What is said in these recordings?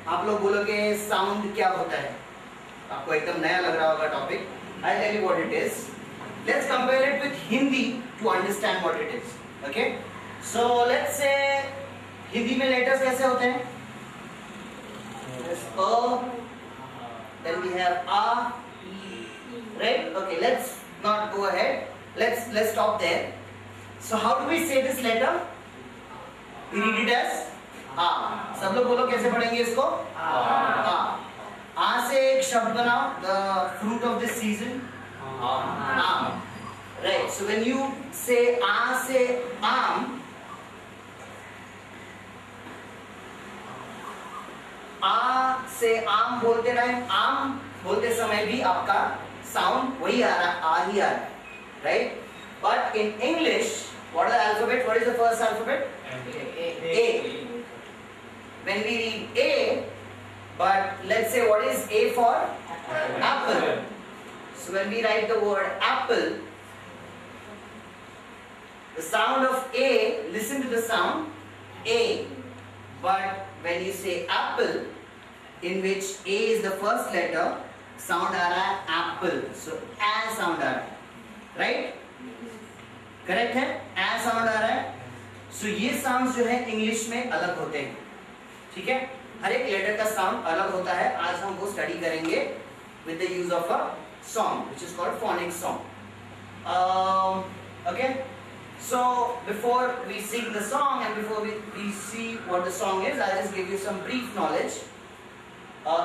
आप लोग बोलोगे साउंड क्या होता है, आपको एकदम नया लग रहा होगा topic. I'll tell you what it is. Let's compare it with Hindi to understand what it is. Okay? So let's say Hindi में लेटर्स कैसे होते हैं? There's a, then we have a, right? Okay, let's not go ahead. Let's stop there. So how do we say this letter? We read it as a. सब लोग बोलो कैसे पढ़ेंगे इसको? a. आ से एक शब्द बनाओ, the fruit of this season, आम, right? So when you say आ से आम, आ से आम बोलते टाइम, आम बोलते समय भी आपका साउंड वही आ रहा, आ ही आ रहा है, right? But in English, what is the alphabet? What is the first alphabet? A. When we read A, but let's say what is A for? Apple. So when we write the word apple, the sound of A, listen to the sound A. But when you say apple, in which A is the first letter, sound आ रहा है apple. So A sound आ रहा है, right? Correct है? A sound आ रहा है. So ये sounds जो है इंग्लिश में अलग होते हैं, ठीक है? हर एक लेटर का साउंड अलग होता है. आज हम वो स्टडी करेंगे with the use of a song, which is called phonic song. Okay. So before we sing the song and before we see what the song is, I'll just give you some brief knowledge.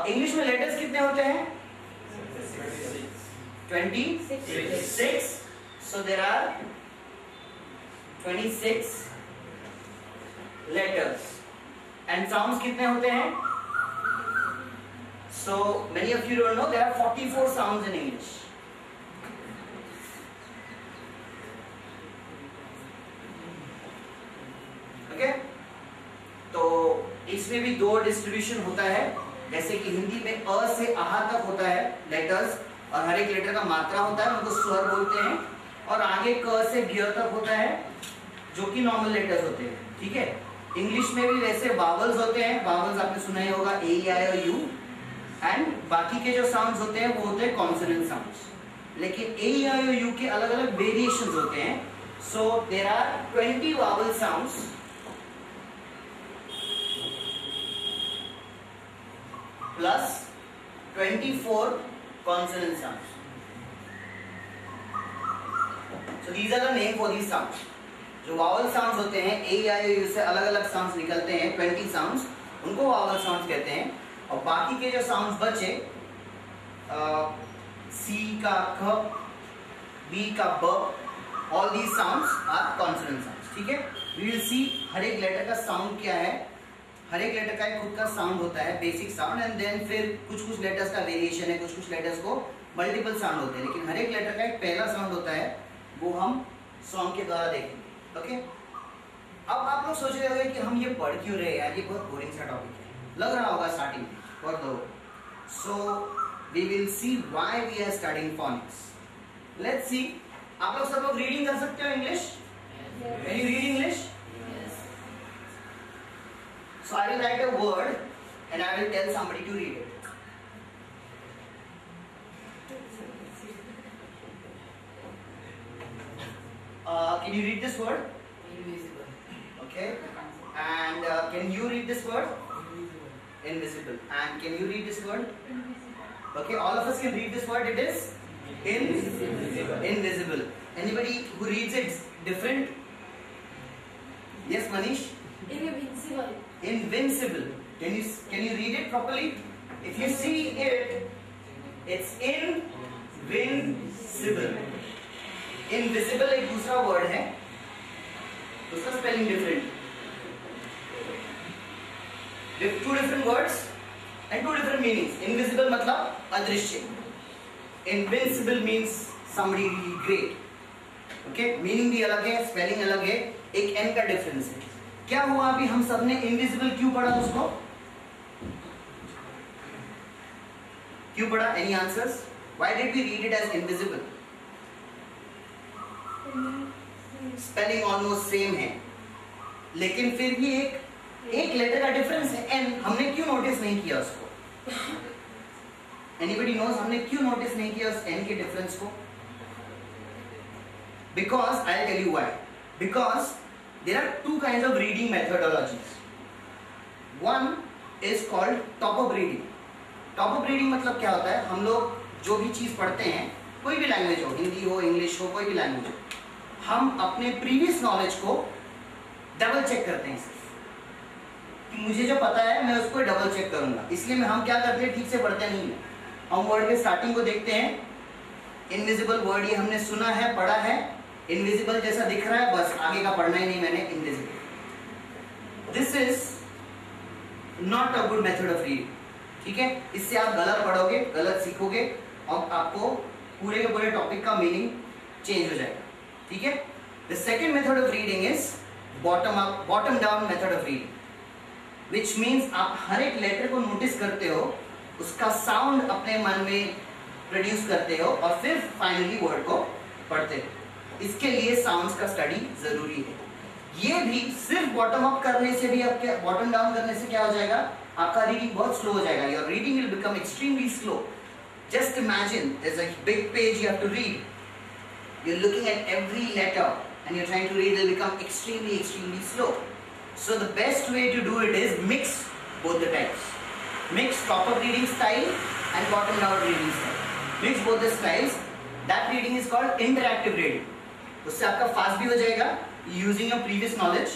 English में letters कितने होते हैं? 26. So there are 26 letters. And sounds कितने होते हैं? So many of you don't know there are 44 sounds in English. Okay? तो इसमें भी दो डिस्ट्रीब्यूशन होता है, जैसे कि हिंदी में अ से आहा तक होता है लेटर्स, और हर एक लेटर का मात्रा होता है, उनको स्वर बोलते हैं, और आगे क से गियर तक होता है जो कि नॉर्मल लेटर्स होते हैं, ठीक है? इंग्लिश में भी वैसे वावल्स होते हैं, वावल्स आपने सुना ही होगा, ए आई और यू, एंड बाकी के जो साउंड्स होते हैं वो होते हैं कॉन्सोनेंट साउंड्स. लेकिन ए आई और यू के अलग अलग वेरिएशंस होते हैं. So there are 20 vowel sounds plus 24 consonant sounds. So these are the name for these sounds. जो वावल साउंड्स होते हैं, ए आई यू से अलग अलग साउंड्स निकलते हैं, 20 साउंड्स, उनको वावल साउंड्स कहते हैं. और बाकी के जो साउंड्स बचे, सी का ख, बी का ब, all these sounds are consonant sounds, ठीक है? वी विल सी हर एक लेटर का साउंड क्या है. हर एक लेटर का एक खुद का साउंड होता है, बेसिक साउंड, एंड देन फिर कुछ लेटर्स का वेरिएशन है, कुछ लेटर्स को मल्टीपल साउंड होते हैं, लेकिन हर एक लेटर का एक पहला साउंड होता है, वो हम सॉन्ग के द्वारा देखेंगे. ओके? अब आप लोग सोच रहे होंगे कि हम ये पढ़ क्यों रहे हैं यार, ये बहुत बोरिंग सा टॉपिक है, लग रहा होगा स्टार्टिंग में, for the. So we will see why we are studying phonics. Let's see. आप लोग सब लोग रीडिंग कर सकते हो English? Can you read English? So I will write a word and I will tell somebody to read it. Can you read this word? Invisible. Okay. And can you read this word? Invisible. Invisible. And can you read this word? Invisible. Okay. All of us can read this word. It is invisible. Invisible. Anybody who reads it different? Yes, Manish. Invincible. Invincible. Can you read it properly? If you see it, it's invincible. Invisible एक दूसरा word है, उसका spelling different. Two different words and two different meanings. Invisible मतलब अदृश्य. Invincible means somebody really great. Okay? Meaning भी अलग है, spelling अलग है, एक n का डिफरेंस है. क्या हुआ अभी हम सबने इनविजिबल क्यों पढ़ा उसको? क्यों पढ़ा? Any answers? Why did we read it as invisible? Spelling almost same है, लेकिन फिर भी एक लेटर का डिफरेंस है, एन. हमने क्यों नोटिस नहीं किया उसको? Anybody knows हमने क्यों नोटिस नहीं किया उस n के डिफरेंस को? Because I'll tell you why. Because there are two kinds of reading methodologies. One is called top-up reading. Top-up reading मतलब क्या होता है? हम लोग जो भी चीज़ पढ़ते हैं, कोई भी लैंग्वेज हो, हिंदी हो, इंग्लिश हो, कोई भी लैंग्वेज हो, हम अपने प्रीवियस नॉलेज को डबल चेक करते हैं कि मुझे जो पता है मैं उसको डबल चेक करूंगा। इसलिए हम क्या करते हैं, ठीक से पढ़ते नहीं है। हम वर्ड के स्टार्टिंग को देखते हैं, इनविजिबल वर्ड ये हमने सुना है, पढ़ा है, इनविजिबल जैसा दिख रहा है, बस आगे का पढ़ना ही नहीं मैंने, invisible. This is not a good method of reading, ठीक है? इससे आप गलत पढ़ोगे, गलत सीखोगे और आपको पूरे के पूरे टॉपिक का मीनिंग चेंज हो जाएगा, ठीक है? The second method of reading is bottom down method of reading, which means आप हर एक लेटर को नोटिस करते हो, उसका साउंड अपने मन में प्रोड्यूस करते हो और फिर फाइनली वर्ड को पढ़ते हो। इसके लिए साउंड्स का स्टडी जरूरी है। ये भी सिर्फ बॉटम अप करने से भी, आपके बॉटम डाउन करने से क्या हो जाएगा, आपका रीडिंग बहुत स्लो हो जाएगा। Your reading will become extremely slow. Just imagine there's a big page you have to read. You're looking at every letter and you're trying to read, it will become extremely slow. So the best way to do it is mix both the types. Mix top-up reading style and bottom-down reading style. Mix both the styles. That reading is called interactive reading. उससे आपका fast भी हो जाएगा, using your previous knowledge,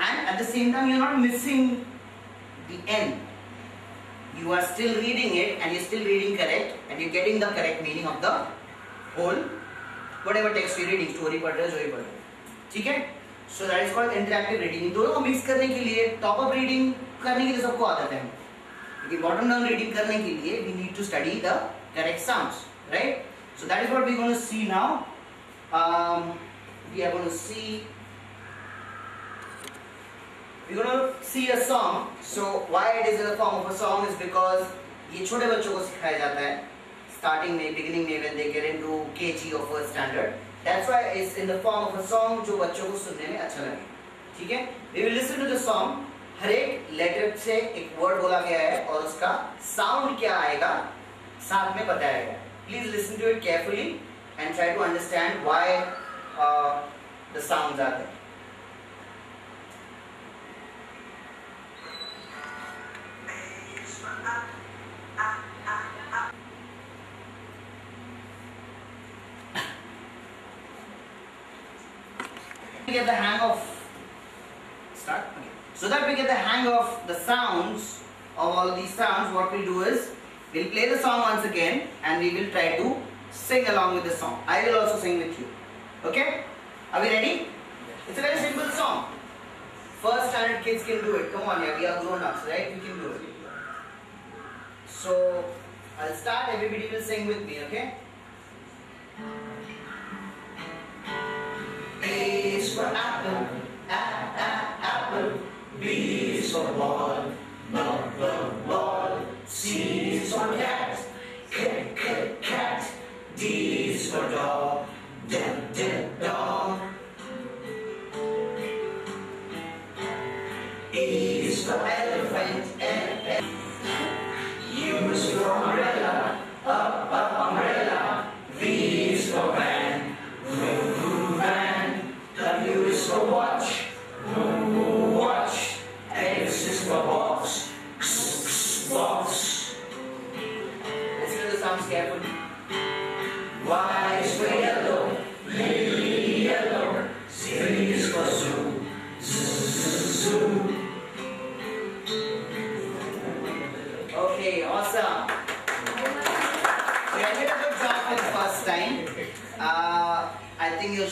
and at the same time you're not missing the end. You are still reading it and you're still reading correct and you're getting the correct meaning of the whole whatever text you're reading, story पढ़ रहे हो, जो भी पढ़ रहे हो, ठीक है? So that is called interactive reading. इन दोनों को मिक्स करने के लिए, top-up reading करने के लिए सबको आदत है, लेकिन bottom-down reading करने के लिए we need to study the correct sounds, right? So that is what we're going to see now. We are going to see. We're going to see a song. So why it is in the form of a song is because ये छोटे बच्चों को सिखाया जाता है starting में, beginning में, when they get into KG or first standard. That's why it's in the form of a song, जो बच्चों को सुनने में अच्छा लगे, ठीक है? We will listen to the song. हर एक लेटर से एक वर्ड बोला गया है और उसका साउंड क्या आएगा साथ में बताया गया है. Please listen to it carefully and try to understand why the sounds are there. We get the hang of start. Okay. So that we get the hang of the sounds of all these sounds, what we'll do is we'll play the song once again and we will try to sing along with the song. I will also sing with you. Okay? Are we ready? It's a very simple song. First standard kids can do it. Come on, yeah, we are grown-ups, right? We can do it. So I'll start. Everybody will sing with me. Okay? A is for apple, apple. B is for ball, ball. C is for cat, cat. D is for dog, dog. E is for elephant, U is for umbrella, umbrella. V is for van, van. W is for watch, watch. X is for box, box. Listen to the sounds carefully. Y is for yellow, yellow. Z is for zoo, zoo. Okay, awesome. You did a good job for the first time. I think you're